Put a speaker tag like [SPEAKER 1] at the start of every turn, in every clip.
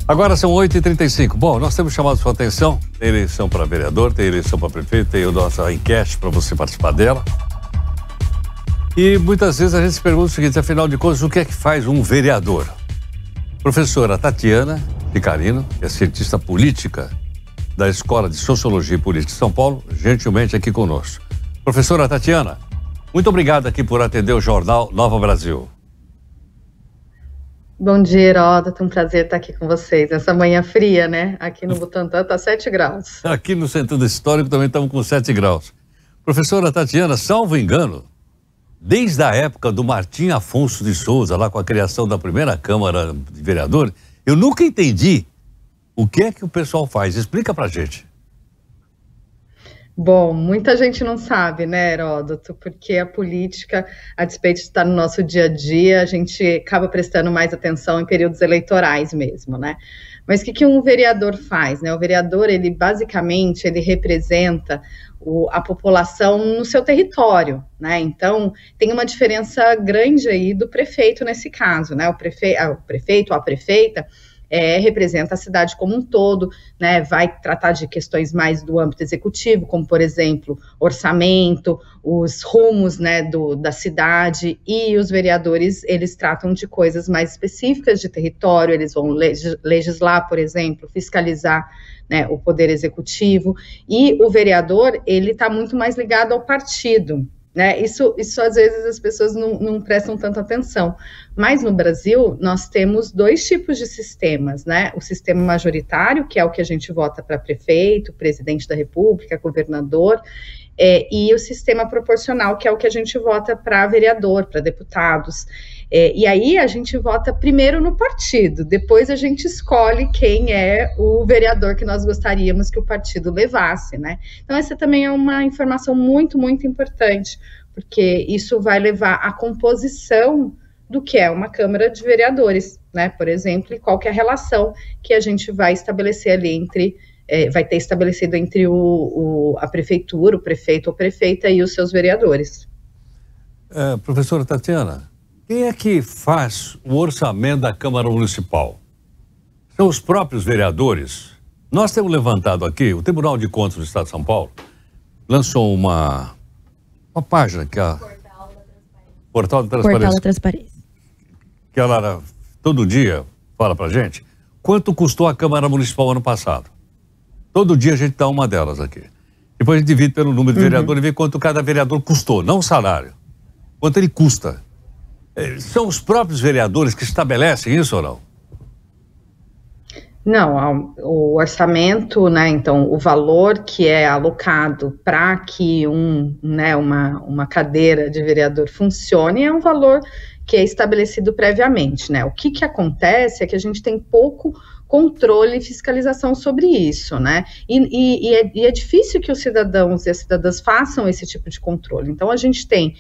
[SPEAKER 1] Agora são 8h35. Bom, nós temos chamado sua atenção. Tem eleição para vereador, tem eleição para prefeito, tem a nossa enquete para você participar dela. E muitas vezes a gente se pergunta o seguinte, afinal de contas, o que é que faz um vereador? Professora Tatiana Ficarino, que é cientista política da Escola de Sociologia e Política de São Paulo, gentilmente aqui conosco. Professora Tatiana, muito obrigado aqui por atender o Jornal Nova Brasil.
[SPEAKER 2] Bom dia, Heródoto, um prazer estar aqui com vocês. Essa manhã fria, né? Aqui no Butantã está 7 graus.
[SPEAKER 1] Aqui no Centro Histórico também estamos com 7 graus. Professora Tatiana, salvo engano, desde a época do Martim Afonso de Souza, lá com a criação da primeira Câmara de Vereadores, eu nunca entendi o que é que o pessoal faz. Explica pra gente.
[SPEAKER 2] Bom, muita gente não sabe, né, Heródoto, porque a política, a despeito de estar no nosso dia a dia, a gente acaba prestando mais atenção em períodos eleitorais mesmo, né? Mas o que um vereador faz, né? O vereador, ele basicamente, ele representa a população no seu território, né? Então, tem uma diferença grande aí do prefeito nesse caso, né? O prefeito ou a prefeita representa a cidade como um todo, né, vai tratar de questões mais do âmbito executivo, como, por exemplo, orçamento, os rumos, né, da cidade, e os vereadores, eles tratam de coisas mais específicas de território, eles vão legislar, por exemplo, fiscalizar, né, o poder executivo, e o vereador, ele está muito mais ligado ao partido, né? Isso às vezes as pessoas não prestam tanta atenção, mas no Brasil nós temos 2 tipos de sistemas, né? O sistema majoritário, que é o que a gente vota para prefeito, presidente da república, governador, e o sistema proporcional, que é o que a gente vota para vereador, para deputados. E aí a gente vota primeiro no partido, depois a gente escolhe quem é o vereador que nós gostaríamos que o partido levasse, né? Então essa também é uma informação muito, muito importante, porque isso vai levar à composição do que é uma Câmara de Vereadores, né? Por exemplo, e qual que é a relação que a gente vai estabelecer ali entre vai ter estabelecido entre a prefeitura, o prefeito ou prefeita e os seus vereadores.
[SPEAKER 1] Professora Tatiana, quem é que faz o orçamento da Câmara Municipal? São os próprios vereadores? Nós temos levantado aqui, o Tribunal de Contas do Estado de São Paulo lançou uma página que é a Portal da Transparência. Que ela todo dia fala pra gente quanto custou a Câmara Municipal ano passado. Todo dia a gente dá uma delas aqui. Depois a gente divide pelo número de vereadores e vê quanto cada vereador custou, não o salário. Quanto ele custa. São os próprios vereadores que estabelecem isso ou não?
[SPEAKER 2] Não, o orçamento, né, então o valor que é alocado para que uma cadeira de vereador funcione é um valor que é estabelecido previamente, né? O que acontece é que a gente tem pouco controle e fiscalização sobre isso, né? E é difícil que os cidadãos e as cidadãs façam esse tipo de controle. Então, a gente tem,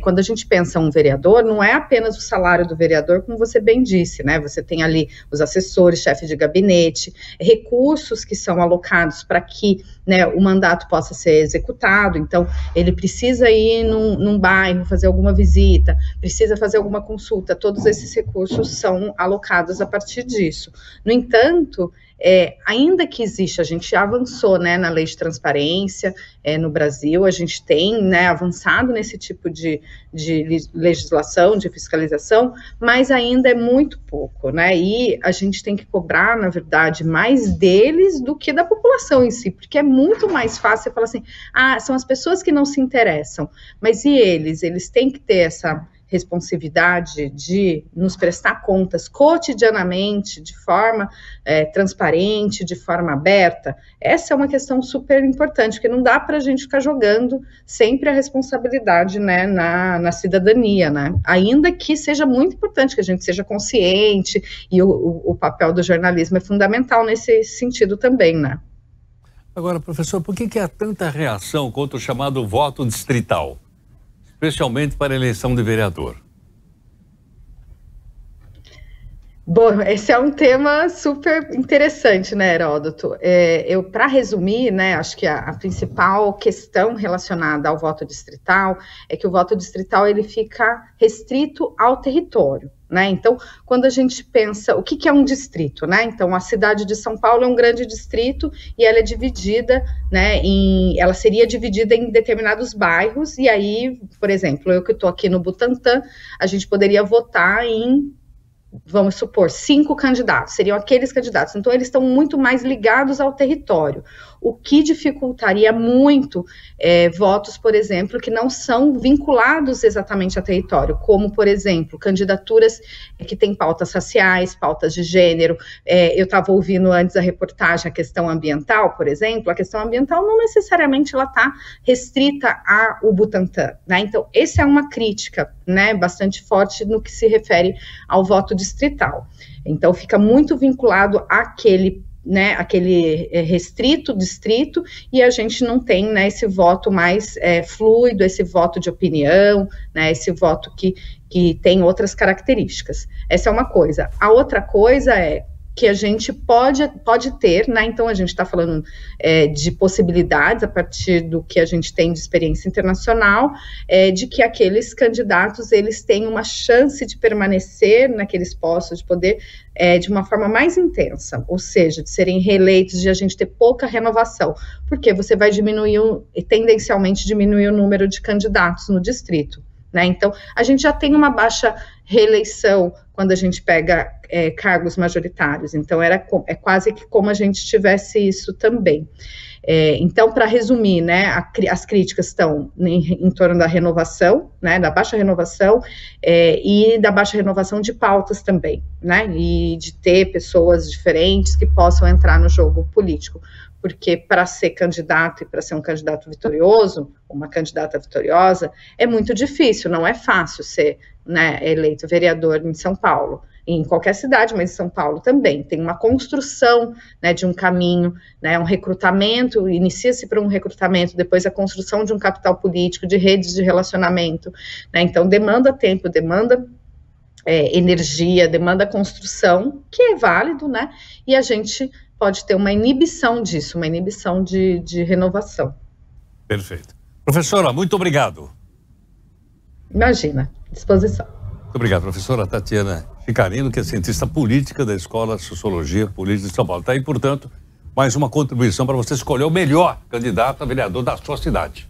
[SPEAKER 2] quando a gente pensa um vereador, não é apenas o salário do vereador, como você bem disse, né? Você tem ali os assessores, chefe de gabinete, recursos que são alocados para que, né, o mandato possa ser executado. Então, ele precisa ir num bairro, fazer alguma visita, precisa fazer alguma consulta. Todos esses recursos são alocados a partir disso. No entanto, ainda que exista, a gente avançou, né, na lei de transparência no Brasil, a gente tem, né, avançado nesse tipo de legislação, de fiscalização, mas ainda é muito pouco, né, e a gente tem que cobrar, na verdade, mais deles do que da população em si, porque é muito mais fácil falar assim, são as pessoas que não se interessam, mas e eles? Eles têm que ter essa responsividade de nos prestar contas cotidianamente, de forma transparente, de forma aberta. Essa é uma questão super importante, porque não dá para a gente ficar jogando sempre a responsabilidade, né, na cidadania, né? Ainda que seja muito importante que a gente seja consciente, e o papel do jornalismo é fundamental nesse sentido também, né?
[SPEAKER 1] Agora, professor, por que há tanta reação contra o chamado voto distrital? Especialmente para a eleição de vereador?
[SPEAKER 2] Bom, esse é um tema super interessante, né, Heródoto? Para resumir, né, acho que a principal questão relacionada ao voto distrital é que o voto distrital ele fica restrito ao território, né? Então, quando a gente pensa, o que é um distrito, né? Então, a cidade de São Paulo é um grande distrito e ela é dividida, né, ela seria dividida em determinados bairros, e aí, por exemplo, eu que estou aqui no Butantã, a gente poderia votar em, vamos supor, 5 candidatos, seriam aqueles candidatos. Então, eles estão muito mais ligados ao território, o que dificultaria muito votos, por exemplo, que não são vinculados exatamente a território, como, por exemplo, candidaturas que têm pautas raciais, pautas de gênero. Eu estava ouvindo antes a reportagem, a questão ambiental, por exemplo, a questão ambiental não necessariamente ela está restrita ao Butantã, né? Então, essa é uma crítica, né, bastante forte no que se refere ao voto distrital. Então, fica muito vinculado àquele, né, aquele restrito distrito, e a gente não tem, né, esse voto mais fluido, esse voto de opinião, né, esse voto que tem outras características. Essa é uma coisa. A outra coisa é que a gente pode ter, né, então a gente está falando de possibilidades a partir do que a gente tem de experiência internacional, de que aqueles candidatos, eles têm uma chance de permanecer naqueles postos de poder de uma forma mais intensa, ou seja, de serem reeleitos, de a gente ter pouca renovação, porque você vai tendencialmente diminuir o número de candidatos no distrito, né? Então, a gente já tem uma baixa reeleição quando a gente pega cargos majoritários, então é quase que como a gente tivesse isso também. Então, para resumir, né, as críticas estão em torno da renovação, né, da baixa renovação e da baixa renovação de pautas também, né, e de ter pessoas diferentes que possam entrar no jogo político, porque para ser candidato e para ser um candidato vitorioso, uma candidata vitoriosa, é muito difícil, não é fácil ser, né, eleito vereador em São Paulo, em qualquer cidade, mas em São Paulo também. Tem uma construção, né, de um caminho, né, um recrutamento, inicia-se para um recrutamento, depois a construção de um capital político, de redes de relacionamento, né, então demanda tempo, demanda energia, demanda construção, que é válido, né, e a gente pode ter uma inibição disso, uma inibição de renovação.
[SPEAKER 1] Perfeito. Professora, muito obrigado.
[SPEAKER 2] Imagina, disposição.
[SPEAKER 1] Muito obrigado, professora Tatiana Ficarino, que é cientista política da Escola de Sociologia Política de São Paulo. Está aí, portanto, mais uma contribuição para você escolher o melhor candidato a vereador da sua cidade.